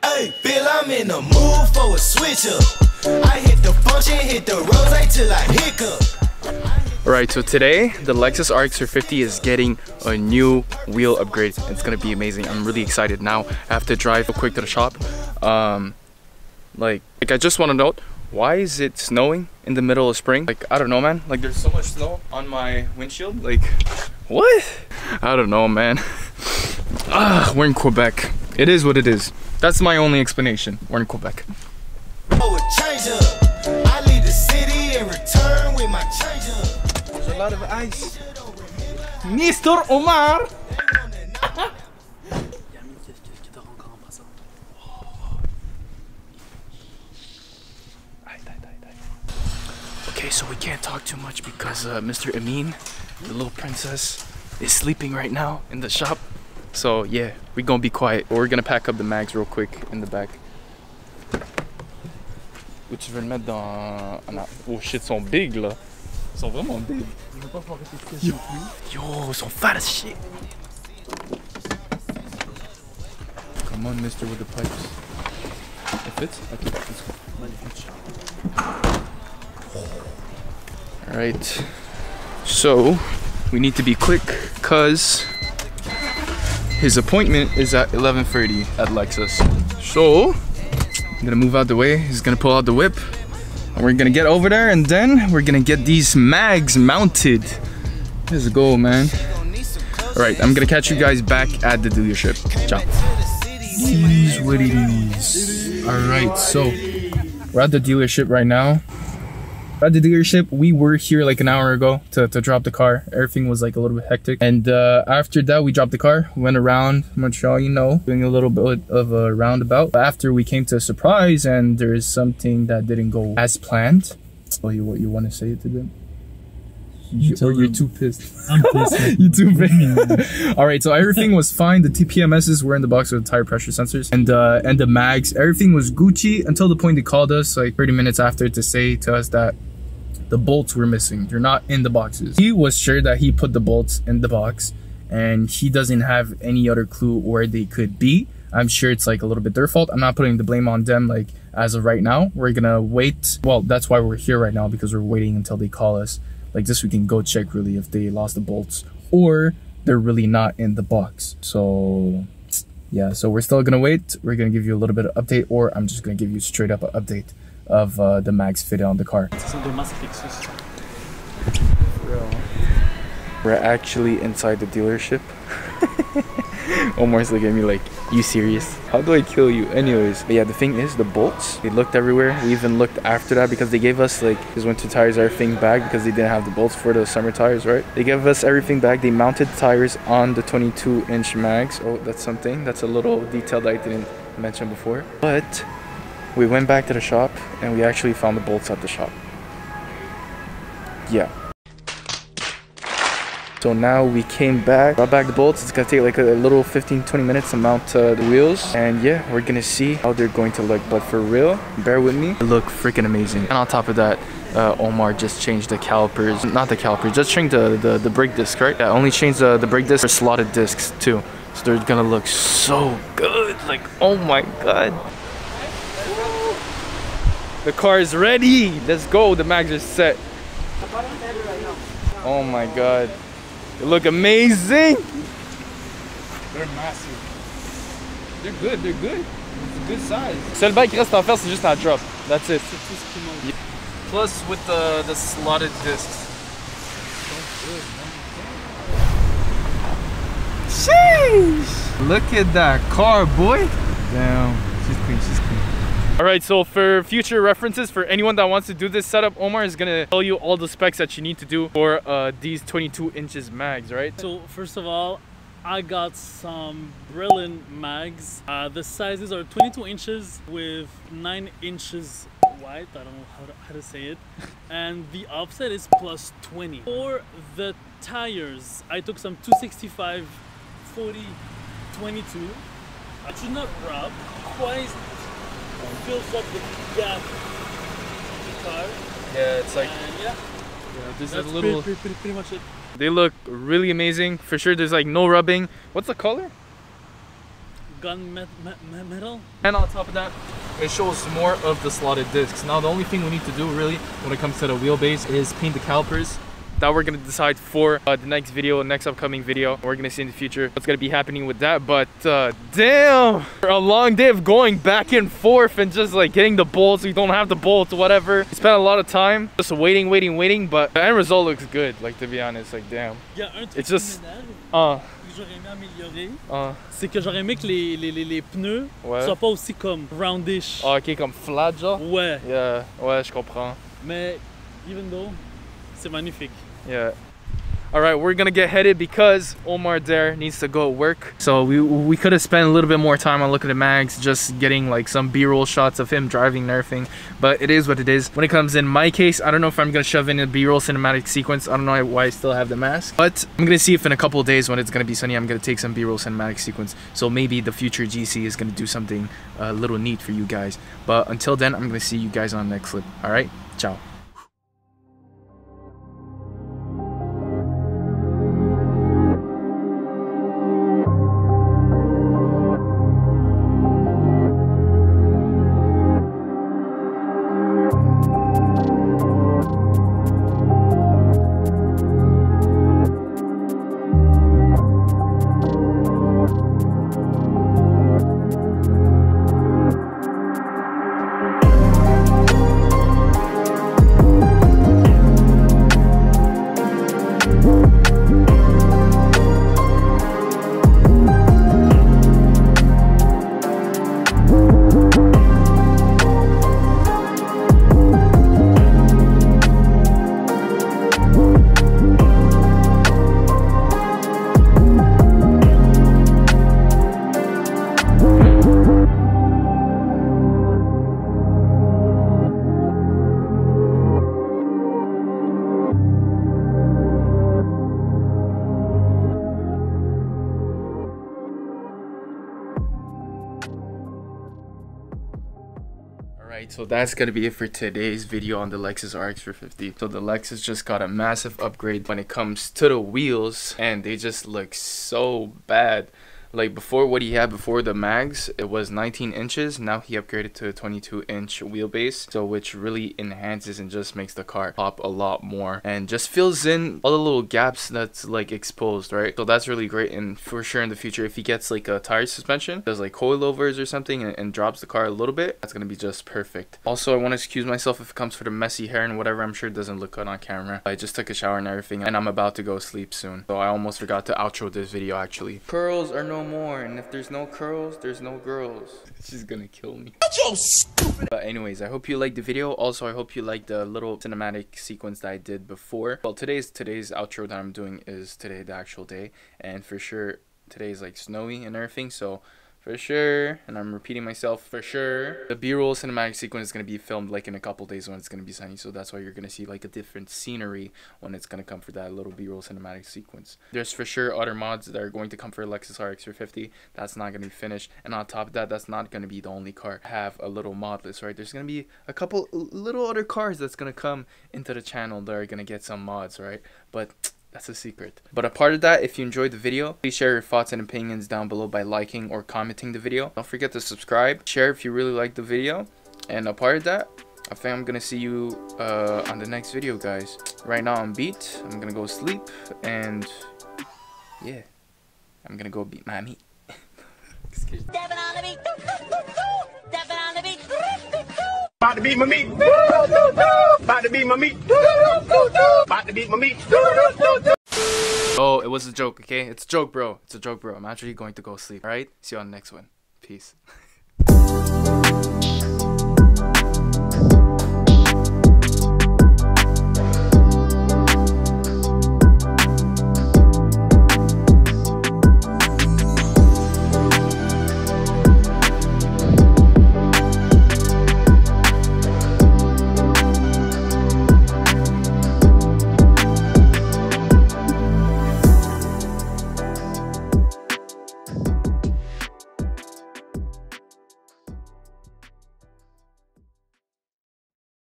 Hey, Bill, I'm in the mood for a switch up. I hit the function, hit the rose till I hiccup. Alright, so today the Lexus RX350 is getting a new wheel upgrade. It's gonna be amazing. I'm really excited now. I have to drive real quick to the shop. Like I just want to note, why is it snowing in the middle of spring? Like, I don't know, man. Like, there's so much snow on my windshield. Like, what? I don't know, man. We're in Quebec. It is what it is. That's my only explanation. We're in Quebec. I leave the city and return with my change up. There's a lot of ice. Mr. Omar! Okay, so we can't talk too much because Mr. Amin, the little princess, is sleeping right now in the shop. So yeah, we're gonna be quiet. We're gonna pack up the mags real quick in the back. Où tu veux le mettre dans... Oh shit, ils sont big là. Ils sont vraiment big. Yo, ils sont fat as shit. Come on, mister, with the pipes. It fits? Okay, let's go. Alright, so we need to be quick because his appointment is at 11:30 at Lexus. So I'm gonna move out the way. He's gonna pull out the whip and we're gonna get over there and then we're gonna get these mags mounted. Let's go, man. Alright, I'm gonna catch you guys back at the dealership. Ciao. It is what it is. Alright, so we're at the dealership right now. At the dealership, we were here like an hour ago to drop the car. Everything was like a little bit hectic. And after that, we dropped the car, went around Montreal, you know, doing a little bit of a roundabout. After we came to a surprise and there is something that didn't go as planned. Oh, you want to say it to them? You're too pissed. I'm pissed. You're too pissed. All right, so everything was fine. The TPMSs were in the box with the tire pressure sensors and the mags. Everything was Gucci until the point they called us like 30 minutes after to say to us that the bolts were missing. They're not in the boxes. He was sure that he put the bolts in the box and he doesn't have any other clue where they could be. I'm sure it's like a little bit their fault. I'm not putting the blame on them like as of right now. We're gonna wait. Well, that's why we're here right now, because we're waiting until they call us. Like this, we can go check really if they lost the bolts or they're really not in the box. So yeah, so we're still gonna wait. We're gonna give you a little bit of update, or I'm just gonna give you straight up an update of the mags fitted on the car. We're actually inside the dealership. Omar's looking at me like, you serious? How do I kill you? Anyways, but yeah, the thing is, the bolts, they looked everywhere. We even looked after that because they gave us like his winter tires, everything back because they didn't have the bolts for the summer tires, right? They gave us everything back. They mounted the tires on the 22-inch mags. Oh, that's something. That's a little detail that I didn't mention before. But we went back to the shop and we actually found the bolts at the shop. Yeah. So now we came back, brought back the bolts. It's gonna take like a little 15-20 minutes to mount the wheels. And yeah, we're gonna see how they're going to look. But for real, bear with me, they look freaking amazing. And on top of that, Omar just changed the calipers. Not the calipers, just changed the brake disc, right? Yeah, only changed the brake disc for slotted discs too. So they're gonna look so good. Like, oh my God. The car is ready. Let's go. The mags are set. Oh my God. They look amazing. They're massive. They're good. They're good. It's a good size. Seul bail qui reste à faire, c'est juste un drop. That's it. Yeah. Plus with the slotted discs. Sheesh! Look at that car, boy. Damn. She's clean. She's clean. Alright, so for future references, for anyone that wants to do this setup, Omar is gonna tell you all the specs that you need to do for these 22 inches mags, right? So first of all, I got some BRAELIN mags. The sizes are 22 inches with 9 inches wide. I don't know how to say it. And the offset is plus 20. For the tires, I took some 265, 40, 22. I should not rub. Twice fills up the gap of the car. Yeah, it's like, and yeah, this that's is a little pretty much it. They look really amazing. For sure, there's like no rubbing. What's the color? gunmetal. And on top of that, it shows more of the slotted discs. Now the only thing we need to do really when it comes to the wheelbase is paint the calipers. That we're gonna decide for the next video, next upcoming video. We're gonna see in the future what's gonna be happening with that. But damn, a long day of going back and forth and just like getting the bolts. We don't have the bolts, whatever. We spent a lot of time just waiting. But the end result looks good. Like, to be honest, like damn. It's just J'aurais aimé améliorer, c'est que j'aurais aimé que les pneus soient pas aussi comme roundish. Ok, comme flat genre. Ouais. Yeah, ouais, je comprends. Mais even though, c'est magnifique. Yeah. All right, we're gonna get headed because Omar there needs to go work. So we could have spent a little bit more time on looking at mags, just getting like some B-roll shots of him driving and everything. But it is what it is. When it comes in my case, I don't know if I'm gonna shove in a B-roll cinematic sequence. I don't know why I still have the mask. But I'm gonna see if in a couple of days when it's gonna be sunny, I'm gonna take some B-roll cinematic sequence. So maybe the future GC is gonna do something a little neat for you guys. But until then, I'm gonna see you guys on the next clip. All right, ciao. Alright, so that's gonna be it for today's video on the Lexus RX350. So the Lexus just got a massive upgrade when it comes to the wheels, and they just look so bad. Like before, what he had before the mags, it was 19 inches. Now he upgraded to a 22-inch wheelbase, so which really enhances and just makes the car pop a lot more and just fills in all the little gaps that's like exposed, right? So that's really great. And for sure in the future, if he gets like a tire suspension, does like coilovers or something and drops the car a little bit, that's gonna be just perfect. Also, I want to excuse myself if it comes for the messy hair and whatever. I'm sure it doesn't look good on camera. I just took a shower and everything, and I'm about to go sleep soon, so I almost forgot to outro this video actually. Curls are no more, and if there's no curls, there's no girls. She's gonna kill me. But anyways, I hope you liked the video. Also, I hope you liked the little cinematic sequence that I did before. Well, today's outro that I'm doing is today, the actual day, and for sure today's like snowy and everything, so for sure, and I'm repeating myself, for sure, the B-roll cinematic sequence is going to be filmed like in a couple days when it's going to be sunny, so that's why you're going to see like a different scenery when it's going to come for that little B-roll cinematic sequence. There's for sure other mods that are going to come for Lexus RX350. That's not going to be finished, and on top of that, that's not going to be the only car. Have a little mod list, right? There's going to be a couple little other cars that's going to come into the channel that are going to get some mods, right? But that's a secret. But a part of that, if you enjoyed the video, please share your thoughts and opinions down below by liking or commenting the video. Don't forget to subscribe, share if you really like the video. And a part of that, I think I'm gonna see you on the next video, guys. Right now I'm beat. I'm gonna go sleep, and yeah, I'm gonna go beat my meat. About to beat my meat. About to beat my meat. About to beat my meat. Oh, it was a joke, okay? It's a joke, bro. It's a joke, bro. I'm actually going to go sleep, alright? See you on the next one. Peace.